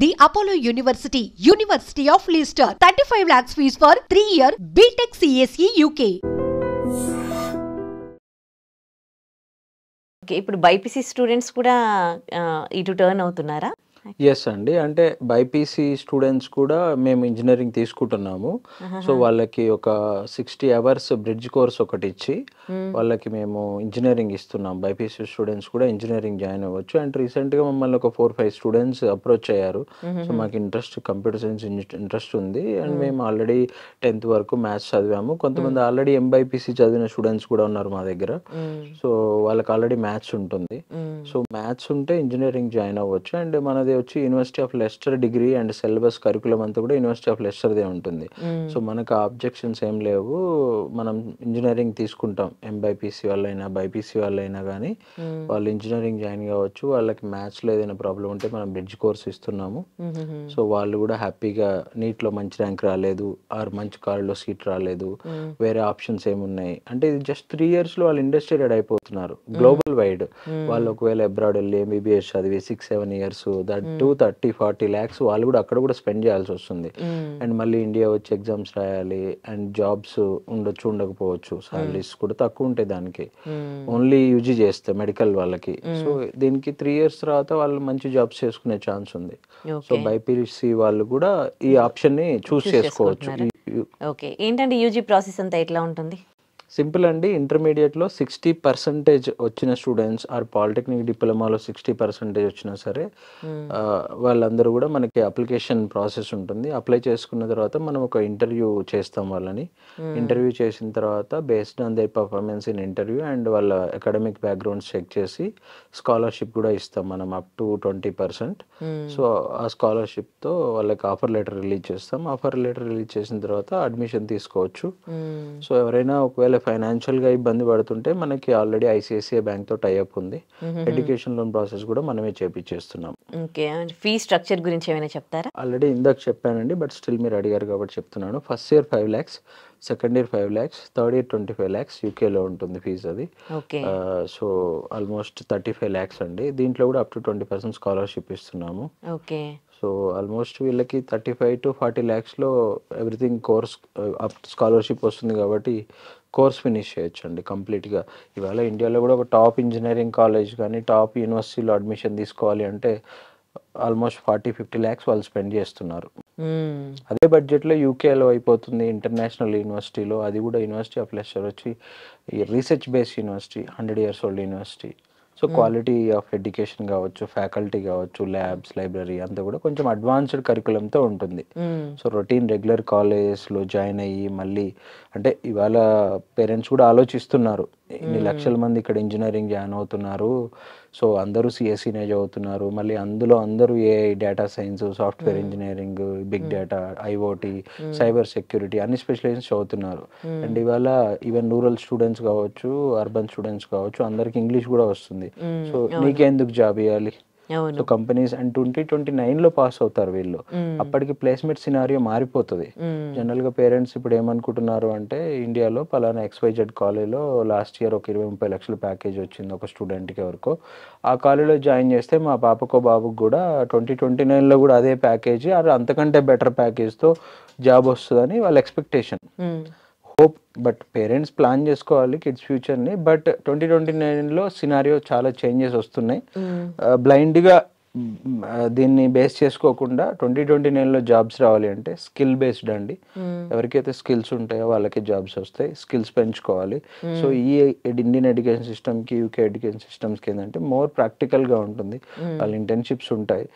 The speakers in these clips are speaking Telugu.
The Apollo University, University of Leicester, 35 lakhs fees for 3-year BTech CSE UK. Okay. ఇప్పుడు బైపీసీ స్టూడెంట్స్ కూడా ఇటు టర్న్ అవుతున్నారా? యెస్ అండి. అంటే బైపీసీ స్టూడెంట్స్ కూడా మేము ఇంజినీరింగ్ తీసుకుంటున్నాము. సో, వాళ్ళకి ఒక 60 అవర్స్ బ్రిడ్జ్ కోర్స్ ఒకటిచ్చి, వాళ్ళకి మేము ఇంజినీరింగ్ ఇస్తున్నాం. బైపీసీ స్టూడెంట్స్ కూడా ఇంజినీరింగ్ జాయిన్ అవ్వచ్చు. అండ్ రీసెంట్‌గా మమ్మల్ని ఒక 4, 5 స్టూడెంట్స్ అప్రోచ్ అయ్యారు. సో, మాకు కంప్యూటర్ సైన్స్ ఇంట్రెస్ట్ ఉంది. అండ్ మేము ఆల్రెడీ 10th వరకు మ్యాథ్స్ చదివాము. కొంతమంది ఆల్రెడీ ఎంబైపీసీ చదివిన స్టూడెంట్స్ కూడా ఉన్నారు మా దగ్గర. సో, వాళ్ళకి ఆల్రెడీ మ్యాథ్స్ ఉంటుంది. సో, మ్యాథ్స్ ఉంటే ఇంజినీరింగ్ జాయిన్ అవ్వచ్చు. అండ్ మనది వచ్చి university of Lester degree and syllabus curriculum అంతా కూడా యూనివర్సిటీ ఆఫ్ లెస్టర్దే ఉంటుంది. సో, మనకు ఆబ్జెక్షన్స్ ఏం లేవు. మనం ఇంజినీరింగ్ తీసుకుంటాం. ఎంబైపీసీ వాళ్ళైనా బైపీసీ వాళ్ళైనా కానీ వాళ్ళు ఇంజినీరింగ్ జాయిన్ కావచ్చు. వాళ్ళకి మ్యాథ్స్లో ఏదైనా ప్రాబ్లం ఉంటే మనం బ్రిడ్జ్ కోర్స్ ఇస్తున్నాము. సో, వాళ్ళు కూడా హ్యాపీగా నీట్లో మంచి ర్యాంక్ రాలేదు ఆర్ మంచి కాలేజ్లో సీట్ రాలేదు, వేరే ఆప్షన్స్ ఏమున్నాయి అంటే ఇది జస్ట్ 3 yearsలో వాళ్ళు ఇండస్ట్రియల్ అయిపోతున్నారు. గ్లోబల్ వైడ్ వాళ్ళు ఒకవేళ అబ్రాడ్ వెళ్ళి ఎంబీబీఎస్ చదివి 6-7 years దట్ 30-40 lakhs వాళ్ళు కూడా అక్కడ కూడా స్పెండ్ చేయాల్సి వస్తుంది. అండ్ మళ్ళీ ఇండియా వచ్చి ఎగ్జామ్స్ రాయాలి అండ్ జాబ్స్ ఉండొచ్చు ఉండకపోవచ్చు, సాలరీస్ కూడా తక్కువ ఉంటాయి దానికి. ఓన్లీ యూజీ చేస్తే మెడికల్ వాళ్ళకి. సో, దీనికి 3 years తర్వాత వాళ్ళు మంచి జాబ్స్ చేసుకునే ఛాన్స్ ఉంది. సో, బైపీసీ వాళ్ళు కూడా ఈ ఆప్షన్ని చూస్ చేసుకోవచ్చు. ఓకే. ఏంటంటే యూజీ ప్రాసెస్ అంతా ఎట్లా ఉంటుంది? సింపుల్ అండి. ఇంటర్మీడియట్లో 60% వచ్చిన స్టూడెంట్స్ ఆర్ పాలిటెక్నిక్ డిప్లొమాలో 60% వచ్చినా సరే వాళ్ళందరూ కూడా మనకి అప్లికేషన్ ప్రాసెస్ ఉంటుంది. అప్లై చేసుకున్న తర్వాత మనం ఒక ఇంటర్వ్యూ చేస్తాం వాళ్ళని. ఇంటర్వ్యూ చేసిన తర్వాత based on their performance in interview and వాళ్ళ అకాడమిక్ బ్యాక్గ్రౌండ్స్ చెక్ చేసి స్కాలర్షిప్ కూడా ఇస్తాం మనం అప్ టు 20%. సో, ఆ స్కాలర్షిప్తో వాళ్ళకి ఆఫర్ లెటర్ రిలీజ్ చేస్తాం. ఆఫర్ లెటర్ రిలీజ్ చేసిన తర్వాత అడ్మిషన్ తీసుకోవచ్చు. సో, ఎవరైనా ఒకవేళ ఫైనాన్షియల్గా ఇబ్బంది పడుతుంటే మనకి ఆల్రెడీ ఐసిఐసిఐ బ్యాంక్తో టైఅప్ ఉంది. ఎడ్యుకేషన్ లోన్ ప్రాసెస్ కూడా మనమే చేపిచ్చేస్తున్నాం. ఓకే. ఫీ స్ట్రక్చర్ గురించి ఏమైనా చెప్తారా? ఆల్రెడీ ఇందాక చెప్పానండి, బట్ స్టిల్ మీరు అడిగారు కాబట్టి చెప్తున్నాను. First year 5 lakhs, second year 5 lakhs, third year 25 lakhs యూకేలో ఉంటుంది ఫీజు అది. సో, ఆల్మోస్ట్ 35 lakhs అండి. దీంట్లో కూడా అప్ టు 20% స్కాలర్షిప్ ఇస్తున్నాము. ఓకే. సో, ఆల్మోస్ట్ వీళ్ళకి 35-40 lakhsలో ఎవ్రీథింగ్ కోర్స్ స్కాలర్షిప్ వస్తుంది కాబట్టి కోర్స్ ఫినిష్ చేయొచ్చు అండి కంప్లీట్గా. ఇవాళ ఇండియాలో కూడా ఒక టాప్ ఇంజనీరింగ్ కాలేజ్ కానీ టాప్ యూనివర్సిటీలో అడ్మిషన్ తీసుకోవాలి అంటే ఆల్మోస్ట్ 40-50 lakhs వాళ్ళు స్పెండ్ చేస్తున్నారు. అదే బడ్జెట్లో యూకేలో అయిపోతుంది ఇంటర్నేషనల్ యూనివర్సిటీలో. అది కూడా యూనివర్సిటీ ఆఫ్ లెస్టర్ వచ్చి research based university, 100 years old university. So, quality of education కావచ్చు, ఫ్యాకల్టీ కావచ్చు, ల్యాబ్స్, లైబ్రరీ అంతా కూడా కొంచెం అడ్వాన్స్డ్ కరికులంతో ఉంటుంది. సో, రొటీన్ రెగ్యులర్ కాలేజెస్లో జాయిన్ అయ్యి మళ్ళీ అంటే ఇవాళ పేరెంట్స్ కూడా ఆలోచిస్తున్నారు, ఇన్ని లక్షల మంది ఇక్కడ ఇంజనీరింగ్ జాయిన్ అవుతున్నారు. సో, అందరూ సిఎస్ఈనే చదువుతున్నారు. మళ్ళీ అందులో అందరూ AI, data science, software engineering, big data, IOT, cyber security అన్ని స్పెషలైజేషన్స్ చదువుతున్నారు. అండ్ ఇవాళ ఈవెన్ రూరల్ స్టూడెంట్స్ కావచ్చు, అర్బన్ స్టూడెంట్స్ కావచ్చు, అందరికి ఇంగ్లీష్ కూడా వస్తుంది. సో, నీకెందుకు జాబ్ ఇవ్వాలి? సో, కంపెనీస్ అండ్ 2029లో పాస్ అవుతారు వీళ్ళు. అప్పటికి ప్లేస్మెంట్ సినారియో మారిపోతుంది. జనరల్గా పేరెంట్స్ ఇప్పుడు ఏమనుకుంటున్నారు అంటే ఇండియాలో పలానా XYZ కాలేజ్లో లాస్ట్ ఇయర్ ఒక 20-30 లక్షల ప్యాకేజ్ వచ్చింది ఒక స్టూడెంట్కి ఎవరికో. ఆ కాలేజ్లో జాయిన్ చేస్తే మా పాపకో బాబుకు కూడా 2029లో కూడా అదే ప్యాకేజీ అది అంతకంటే బెటర్ ప్యాకేజ్తో జాబ్ వస్తుందని వాళ్ళ expectation, hope. But parents plan చేసుకోవాలి కిడ్స్ ఫ్యూచర్ని. బట్ 2029లో సినారియో చాలా చేంజెస్ వస్తున్నాయి. బ్లైండ్గా దీన్ని బేస్ చేసుకోకుండా 2029లో జాబ్స్ రావాలి అంటే స్కిల్ బేస్డ్ అండి. ఎవరికైతే స్కిల్స్ ఉంటాయో వాళ్ళకి జాబ్స్ వస్తాయి. స్కిల్స్ పెంచుకోవాలి. సో, ఈ ఇండియన్ ఎడ్యుకేషన్ సిస్టమ్కి యూకే ఎడ్యుకేషన్ సిస్టమ్స్కి ఏంటంటే మోర్ ప్రాక్టికల్గా ఉంటుంది. వాళ్ళ ఇంటర్న్షిప్స్ ఉంటాయి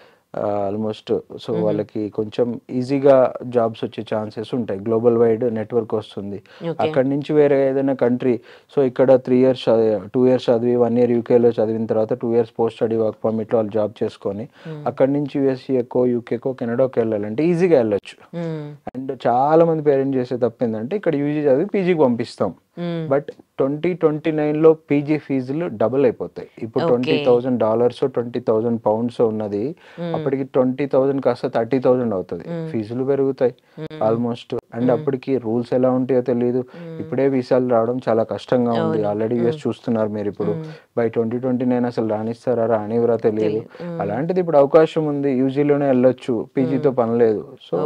ఆల్మోస్ట్. సో, వాళ్ళకి కొంచెం ఈజీగా జాబ్స్ వచ్చే ఛాన్సెస్ ఉంటాయి. గ్లోబల్ వైడ్ నెట్వర్క్ వస్తుంది. అక్కడి నుంచి వేరే ఏదైనా కంట్రీ, సో ఇక్కడ 2 years చదివి 1 year యూకేలో చదివిన తర్వాత 2 years పోస్ట్ స్టడీ వర్క్ పర్మిట్లో వాళ్ళు జాబ్ చేసుకొని అక్కడి నుంచి యూఎస్ఏకో, యూకేకో, కెనడాకో వెళ్ళాలంటే ఈజీగా వెళ్ళొచ్చు. అండ్ చాలా మంది పేరెంట్స్ చేసే తప్పు ఏంటంటే ఇక్కడ యూజీ చదివి పీజీకి పంపిస్తాం. బట్ 2029లో పీజీ ఫీజులు డబుల్ అయిపోతాయి. ఇప్పుడు $20,000 £20,000 ఉన్నది అప్పటికి 20,000 కాస్త 30,000 అవుతుంది. ఫీజులు పెరుగుతాయి ఆల్మోస్ట్. అండ్ అప్పటికి రూల్స్ ఎలా ఉంటాయో తెలియదు. ఇప్పుడే వీసాలు రావడం చాలా కష్టంగా ఉంది. ఆల్రెడీ యూఎస్ చూస్తున్నారు మీరు. ఇప్పుడు బై 2029 అసలు రానిస్తారా రానివరా తెలియదు. అలాంటిది ఇప్పుడు అవకాశం ఉంది, యూజీలోనే వెళ్ళొచ్చు, పీజీతో పని లేదు. So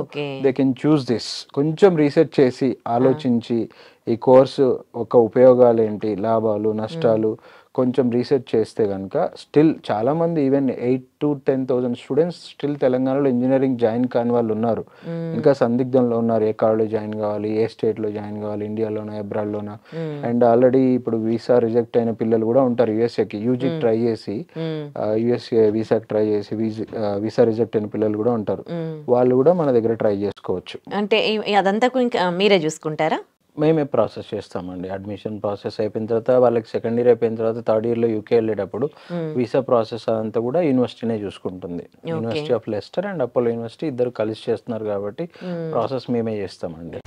they can choose this. కొంచెం రీసెర్చ్ చేసి ఆలోచించి ఈ కోర్సు ఒక ఉపయోగాలు ఏంటి, లాభాలు నష్టాలు కొంచెం రీసెర్చ్ చేస్తే కనుక స్టిల్ చాలామంది ఈవెన్ 8,000 to 10,000 స్టూడెంట్స్ స్టిల్ తెలంగాణలో ఇంజనీరింగ్ జాయిన్ కాని వాళ్ళు ఉన్నారు. ఇంకా సందిగ్ధంలో ఉన్నారు, ఏ కాలేజ్ జాయిన్ కావాలి, ఏ స్టేట్లో జాయిన్ కావాలి, ఇండియాలోనా అబ్రాడ్లోనా. అండ్ ఆల్రెడీ ఇప్పుడు వీసా రిజెక్ట్ అయిన పిల్లలు కూడా ఉంటారు. యూఎస్ఏకి యూజీకి ట్రై చేసి యూఎస్ఏ వీసాకి ట్రై చేసి వీసా రిజెక్ట్ అయిన పిల్లలు కూడా ఉంటారు. వాళ్ళు కూడా మన దగ్గర ట్రై చేసుకోవచ్చు. అంటే అదంతా ఇంకా మీరే చూసుకుంటారా? మేమే ప్రాసెస్ చేస్తామండి. అడ్మిషన్ ప్రాసెస్ అయిపోయిన తర్వాత వాళ్ళకి సెకండ్ ఇయర్ అయిపోయిన తర్వాత థర్డ్ ఇయర్లో యూకే వెళ్ళేటప్పుడు వీసా ప్రాసెస్ అంతా కూడా యూనివర్సిటీనే చూసుకుంటుంది. University of Lester and Apollo university ఇద్దరు కలిసి చేస్తున్నారు కాబట్టి ప్రాసెస్ మేమే చేస్తామండి.